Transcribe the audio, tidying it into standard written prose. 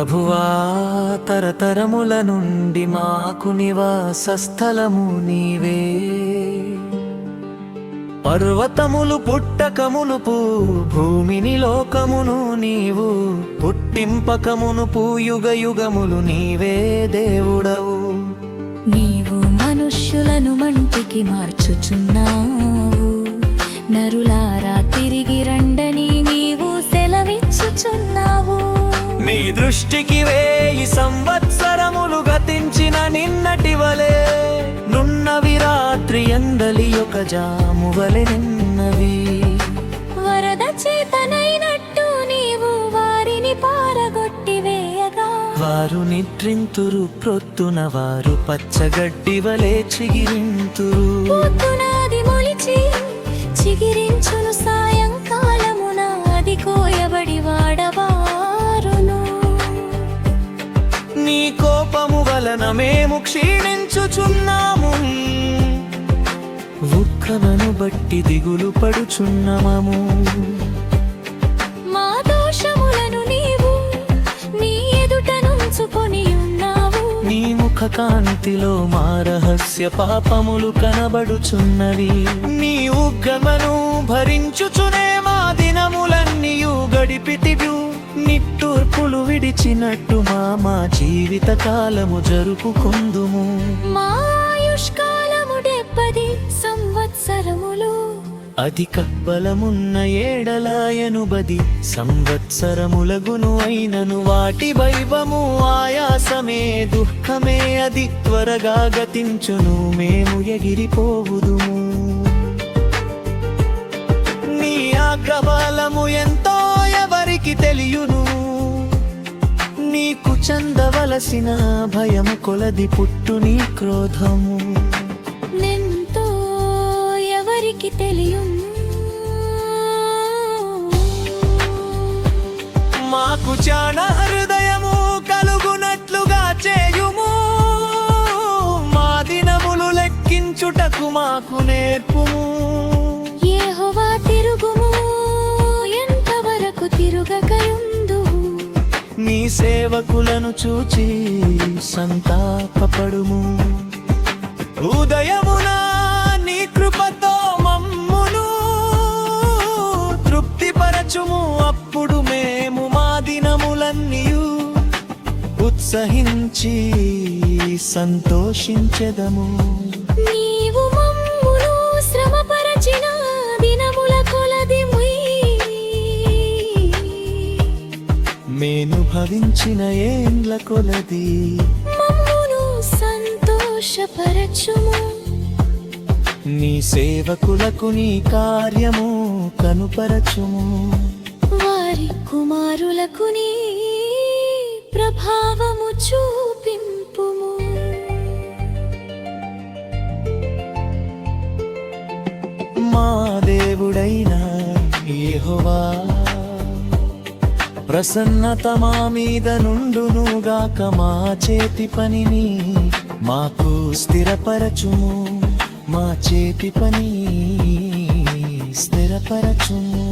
ప్రభువా తరతరముల నుండి మాకు నివాస స్థలము నీవే. పర్వతములు పుట్టకమునుపు భూమిని లోకమును నీవు పుట్టింపకమునుపు యుగ యుగములు నీవే దేవుడవు. నీవు మనుష్యులను మంటికి మార్చుచున్నావు, నరులారా తిరిగి రండని నీవు సెలవిచ్చుచున్నావు. నీ దృష్టికి 1000 సంవత్సరములు గతించిన నిన్నటి వలె నున్నవి, రాత్రి ఎందలి ఒక జాము వలె నిన్నవి. వరద చేతనైనట్టు నీవు వారిని పారగొట్టివేయగా, వారు నిద్రింతురు, ప్రొద్దున వారు పచ్చగడ్డి వలె చిగిరింతురు. పొద్దునాది మొలిచి చిగిరించును, సాయంకాలమున అది కోయబడి వాడవారును. నీ కోపము వలన మేము క్షీణించుచున్నాము, ఉక్కమను బట్టి దిగులు పడుచున్నాము. మా దోషములను నీవు నీ ఎదుట నుంచుకొని ఉన్నావు, నీ ముఖ కాంతిలో మా రహస్య పాపములు కనబడుచున్నవి. నీ ఉగ్రమను భరించుచునే మా దినములన్నీయు గడిపితివు. నిట్టూర్పులు విడిచినట్టు మా జీవిత కాలము జరుపుకొందుము. మా ఆయుష్కాలము 70 సంవత్సరములు, అధిక బలమున్న 80 సంవత్సరములగును అయినను వాటి వైభము ఆయాసమే దుఃఖమే అది త్వరగా గతించును, మేము ఎగిరిపోవుదుము. నీ ఆగ్రబలము ఎంతో ఎవరికి తెలియును, నీకు చెందవలసిన భయము కొలది పుట్టు నీ క్రోధము. నెంతో ఎవరికి తెలియును. మాకు చాణ హృదయము కలుగునట్లుగా చేయుము, మా దినములు లెక్కించుటకు మాకు నేర్పుము. యెహోవా తిరుగుము, ఎంతవరకు తిరుగకయుందు. నీ సేవకులను చూచి సంతాపపడుము. ఉదయమున నీ కృపతో మమ్మును తృప్తిపరచుము, అప్పుడు మేము మా దినములన్నీయు ఉత్సహించి సంతోషించెదము. నీవు మమ్మును శ్రమపరచిన దినముల కొలది మేను భవించిన ఏండ్ల కొలది మమ్మును సంతోషపరచుము. నీ సేవకులకు నీ కార్యము కనుపరచుము. వారి కుమారులకు నీ ప్రభావము చూపింపుము. మా దేవుడైన యెహోవా ప్రసన్నత మా మీద నుండునుగాక, మా చేతి పనిని మాకు స్థిరపరచుము, మా చేతి పని స్థిరపరచుము.